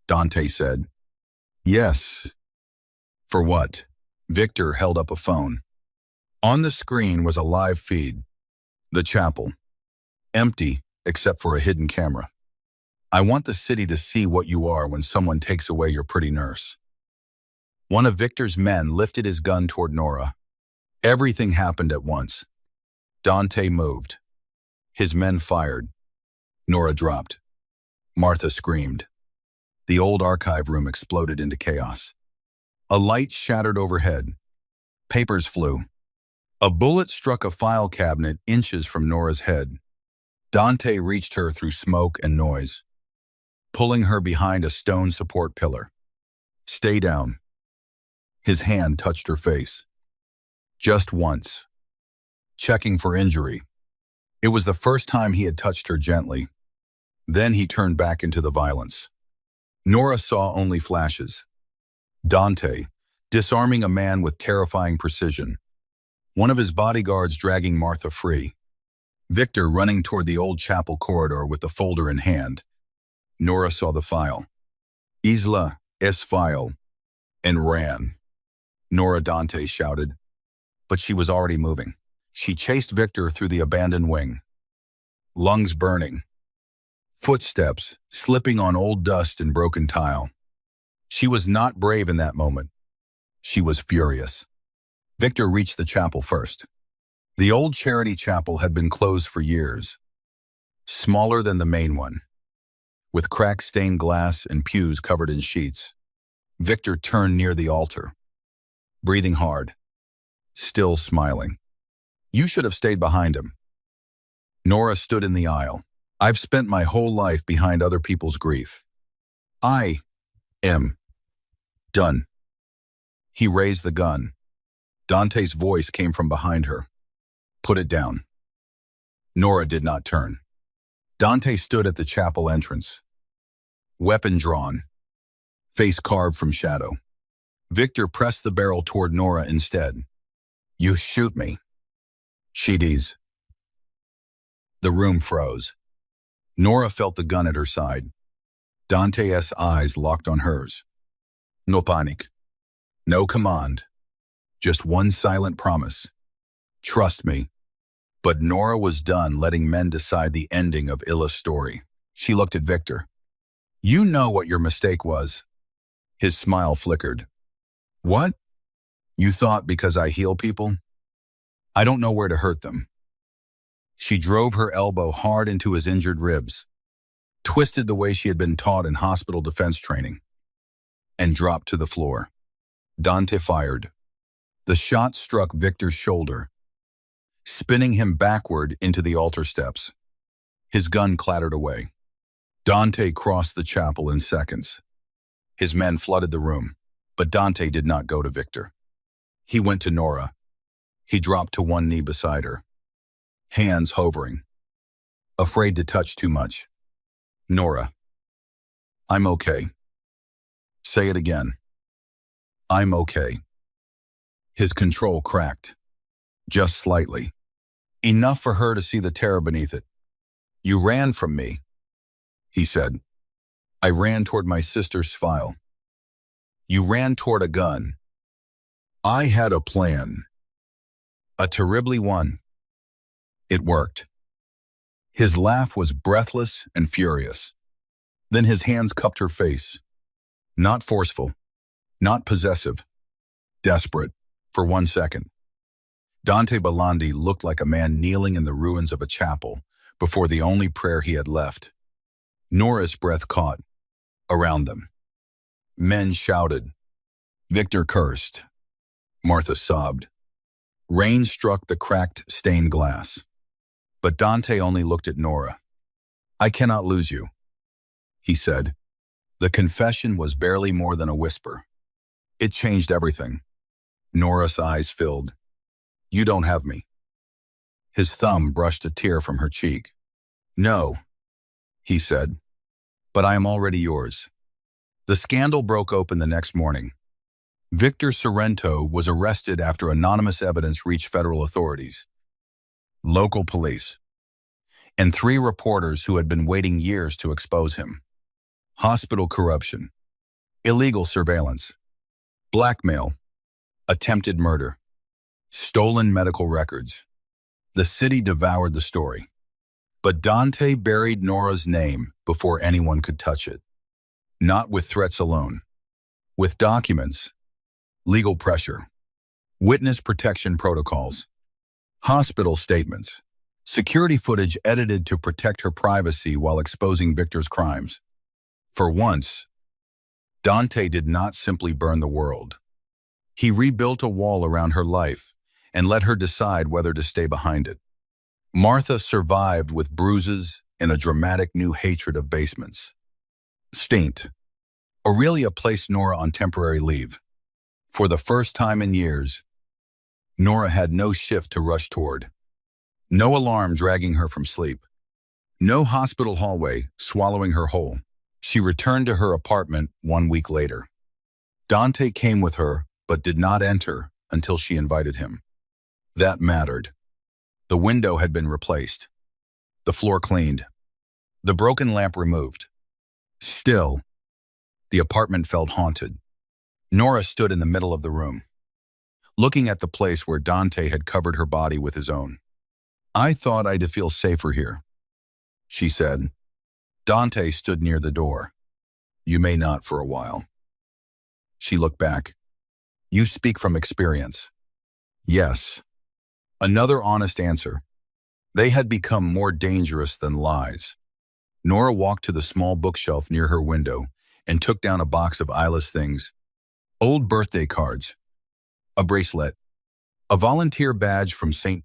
Dante said. Yes. For what? Victor held up a phone. On the screen was a live feed. The chapel. Empty, except for a hidden camera. I want the city to see what you are when someone takes away your pretty nurse. One of Victor's men lifted his gun toward Nora. Everything happened at once. Dante moved. His men fired. Nora dropped. Martha screamed. The old archive room exploded into chaos. A light shattered overhead. Papers flew. A bullet struck a file cabinet inches from Nora's head. Dante reached her through smoke and noise, pulling her behind a stone support pillar. Stay down. His hand touched her face. Just once. Checking for injury. It was the first time he had touched her gently. Then he turned back into the violence. Nora saw only flashes. Dante, disarming a man with terrifying precision. One of his bodyguards dragging Martha free. Victor running toward the old chapel corridor with the folder in hand. Nora saw the file. Isla es file. And ran. Nora Dante shouted. But she was already moving. She chased Victor through the abandoned wing. Lungs burning. Footsteps slipping on old dust and broken tile. She was not brave in that moment. She was furious. Victor reached the chapel first. The old charity chapel had been closed for years. Smaller than the main one, with cracked stained glass and pews covered in sheets. Victor turned near the altar, breathing hard, still smiling. You should have stayed behind him. Nora stood in the aisle. I've spent my whole life behind other people's grief. I am done. He raised the gun. Dante's voice came from behind her. Put it down. Nora did not turn. Dante stood at the chapel entrance. Weapon drawn. Face carved from shadow. Victor pressed the barrel toward Nora instead. You shoot me. She does. The room froze. Nora felt the gun at her side. Dante's eyes locked on hers. No panic. No command. Just one silent promise. Trust me. But Nora was done letting men decide the ending of Ila's story. She looked at Victor. You know what your mistake was. His smile flickered. What? You thought because I heal people? I don't know where to hurt them. She drove her elbow hard into his injured ribs, twisted the way she had been taught in hospital defense training, and dropped to the floor. Dante fired. The shot struck Victor's shoulder, spinning him backward into the altar steps. His gun clattered away. Dante crossed the chapel in seconds. His men flooded the room, but Dante did not go to Victor. He went to Nora. He dropped to one knee beside her, hands hovering, afraid to touch too much. Nora. I'm okay. Say it again. I'm okay. His control cracked. Just slightly. Enough for her to see the terror beneath it. You ran from me, he said. I ran toward my sister's file. You ran toward a gun. I had a plan. A terribly one. It worked. His laugh was breathless and furious. Then his hands cupped her face. Not forceful, not possessive, desperate, for 1 second. Dante Belandi looked like a man kneeling in the ruins of a chapel before the only prayer he had left. Nora's breath caught around them. Men shouted. Victor cursed. Martha sobbed. Rain struck the cracked, stained glass. But Dante only looked at Nora. I cannot lose you, he said. The confession was barely more than a whisper. It changed everything. Nora's eyes filled. You don't have me. His thumb brushed a tear from her cheek. No, he said, but I am already yours. The scandal broke open the next morning. Victor Sorrento was arrested after anonymous evidence reached federal authorities, local police, and 3 reporters who had been waiting years to expose him. Hospital corruption, illegal surveillance, blackmail, attempted murder, stolen medical records. The city devoured the story. But Dante buried Nora's name before anyone could touch it. Not with threats alone. With documents, legal pressure, witness protection protocols, hospital statements, security footage edited to protect her privacy while exposing Victor's crimes. For once, Dante did not simply burn the world. He rebuilt a wall around her life and let her decide whether to stay behind it. Martha survived with bruises and a dramatic new hatred of basements. Stint. Aurelia placed Nora on temporary leave. For the first time in years, Nora had no shift to rush toward. No alarm dragging her from sleep. No hospital hallway swallowing her whole. She returned to her apartment 1 week later. Dante came with her, but did not enter until she invited him. That mattered. The window had been replaced. The floor cleaned. The broken lamp removed. Still, the apartment felt haunted. Nora stood in the middle of the room, looking at the place where Dante had covered her body with his own. I thought I'd feel safer here, she said. Dante stood near the door. You may not for a while. She looked back. You speak from experience. Yes. Another honest answer. They had become more dangerous than lies. Nora walked to the small bookshelf near her window and took down a box of Isla's things. Old birthday cards, a bracelet, a volunteer badge from St.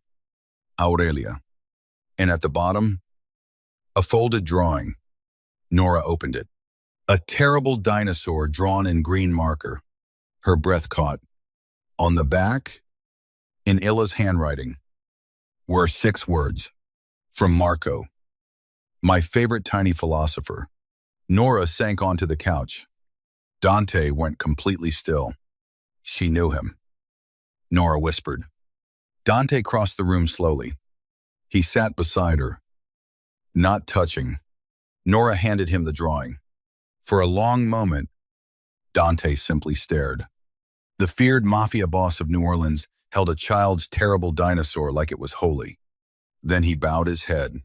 Aurelia, and at the bottom, a folded drawing. Nora opened it. A terrible dinosaur drawn in green marker. Her breath caught. On the back, in Illa's handwriting, were 6 words. From Marco, my favorite tiny philosopher. Nora sank onto the couch. Dante went completely still. She knew him. Nora whispered. Dante crossed the room slowly. He sat beside her, not touching. Nora handed him the drawing. For a long moment, Dante simply stared. The feared mafia boss of New Orleans held a child's terrible dinosaur like it was holy. Then he bowed his head.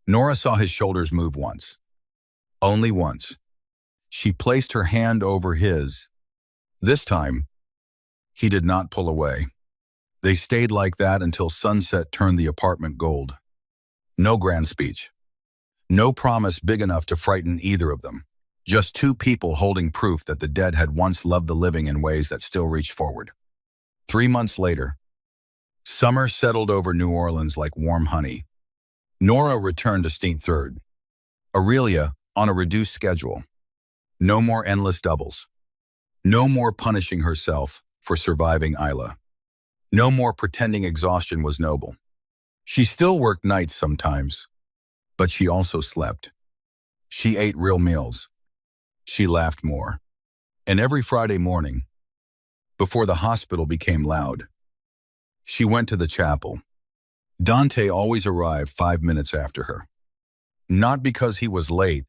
Nora saw his shoulders move once. Only once. She placed her hand over his. This time, he did not pull away. They stayed like that until sunset turned the apartment gold. No grand speech. No promise big enough to frighten either of them. Just 2 people holding proof that the dead had once loved the living in ways that still reached forward. 3 months later, summer settled over New Orleans like warm honey. Nora returned to Stint 3rd. Aurelia on a reduced schedule. No more endless doubles. No more punishing herself for surviving Isla. No more pretending exhaustion was noble. She still worked nights sometimes, but she also slept. She ate real meals. She laughed more. And every Friday morning, before the hospital became loud, she went to the chapel. Dante always arrived 5 minutes after her. Not because he was late,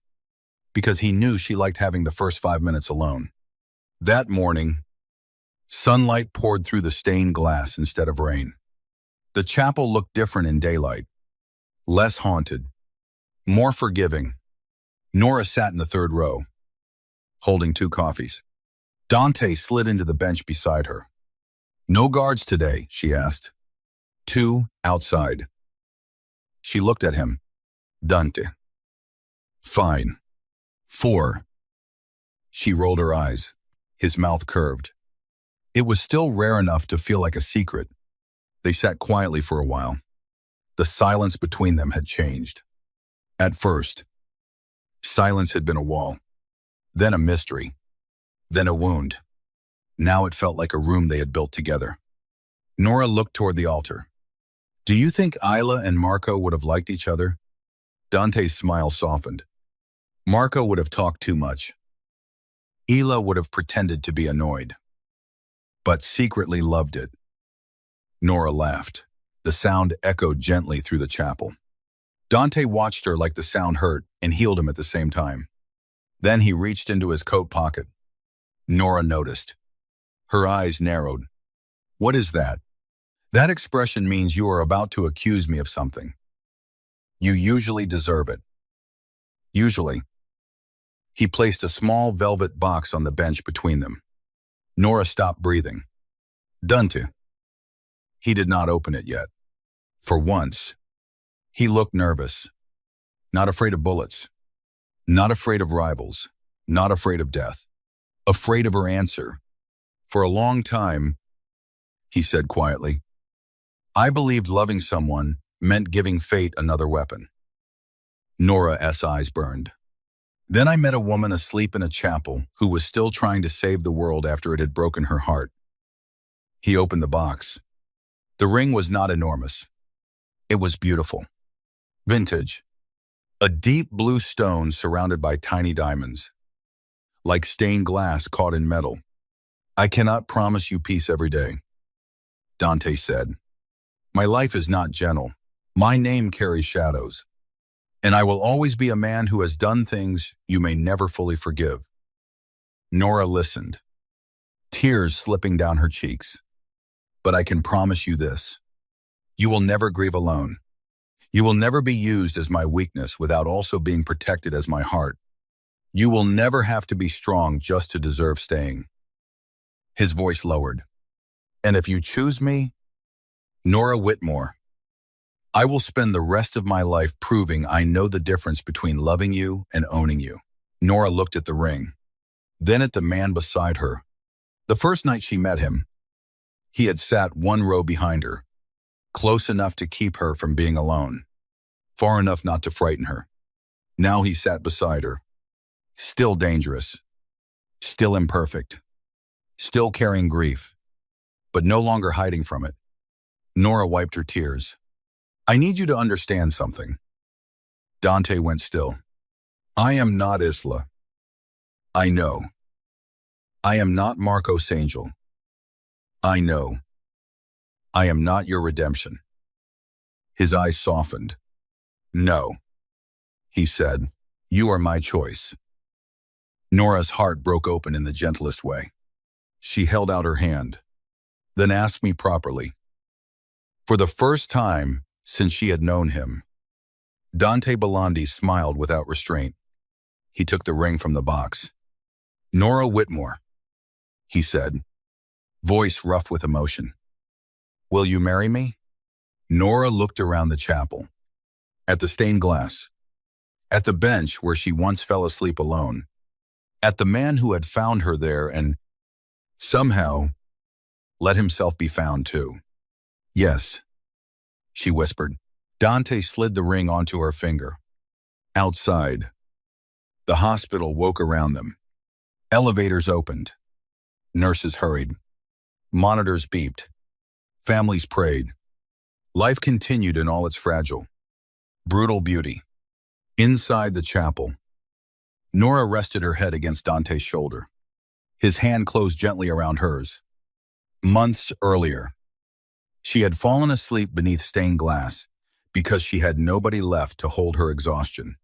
because he knew she liked having the first 5 minutes alone. That morning, sunlight poured through the stained glass instead of rain. The chapel looked different in daylight. Less haunted. More forgiving. Nora sat in the 3rd row, holding 2 coffees. Dante slid into the bench beside her. No guards today, she asked. 2 outside. She looked at him. Dante. Fine. 4. She rolled her eyes. His mouth curved. It was still rare enough to feel like a secret. They sat quietly for a while. The silence between them had changed. At first, silence had been a wall, then a mystery, then a wound. Now it felt like a room they had built together. Nora looked toward the altar. Do you think Isla and Marco would have liked each other? Dante's smile softened. Marco would have talked too much. Isla would have pretended to be annoyed, but secretly loved it. Nora laughed. The sound echoed gently through the chapel. Dante watched her like the sound hurt and healed him at the same time. Then he reached into his coat pocket. Nora noticed. Her eyes narrowed. What is that? That expression means you are about to accuse me of something. You usually deserve it. Usually. He placed a small velvet box on the bench between them. Nora stopped breathing. Dante. He did not open it yet. For once, he looked nervous. Not afraid of bullets. Not afraid of rivals. Not afraid of death. Afraid of her answer. For a long time, he said quietly, I believed loving someone meant giving fate another weapon. Nora's eyes burned. Then I met a woman asleep in a chapel who was still trying to save the world after it had broken her heart. He opened the box. The ring was not enormous. It was beautiful. Vintage. A deep blue stone surrounded by tiny diamonds. Like stained glass caught in metal. I cannot promise you peace every day. Dante said. My life is not gentle. My name carries shadows. And I will always be a man who has done things you may never fully forgive. Nora listened, tears slipping down her cheeks. But I can promise you this. You will never grieve alone. You will never be used as my weakness without also being protected as my heart. You will never have to be strong just to deserve staying. His voice lowered. And if you choose me, Nora Whitmore, I will spend the rest of my life proving I know the difference between loving you and owning you. Nora looked at the ring, then at the man beside her. The first night she met him, he had sat one row behind her, close enough to keep her from being alone, far enough not to frighten her. Now he sat beside her, still dangerous, still imperfect, still carrying grief, but no longer hiding from it. Nora wiped her tears. I need you to understand something. Dante went still. I am not Isla. I know. I am not Marco's angel. I know. I am not your redemption. His eyes softened. No, he said, you are my choice. Nora's heart broke open in the gentlest way. She held out her hand, then asked me properly. For the first time since she had known him, Dante Belandi smiled without restraint. He took the ring from the box. Nora Whitmore, he said, voice rough with emotion. Will you marry me? Nora looked around the chapel, at the stained glass, at the bench where she once fell asleep alone, at the man who had found her there and, somehow, let himself be found too. Yes, she whispered. Dante slid the ring onto her finger. Outside, the hospital woke around them. Elevators opened. Nurses hurried. Monitors beeped. Families prayed. Life continued in all its fragile, brutal beauty. Inside the chapel, Nora rested her head against Dante's shoulder. His hand closed gently around hers. Months earlier, she had fallen asleep beneath stained glass because she had nobody left to hold her exhaustion.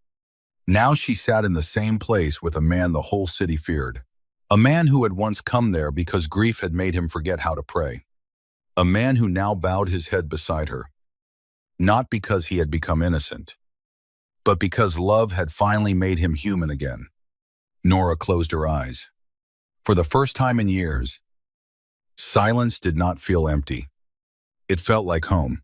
Now she sat in the same place with a man the whole city feared. A man who had once come there because grief had made him forget how to pray. A man who now bowed his head beside her, not because he had become innocent, but because love had finally made him human again. Nora closed her eyes. For the first time in years, silence did not feel empty. It felt like home.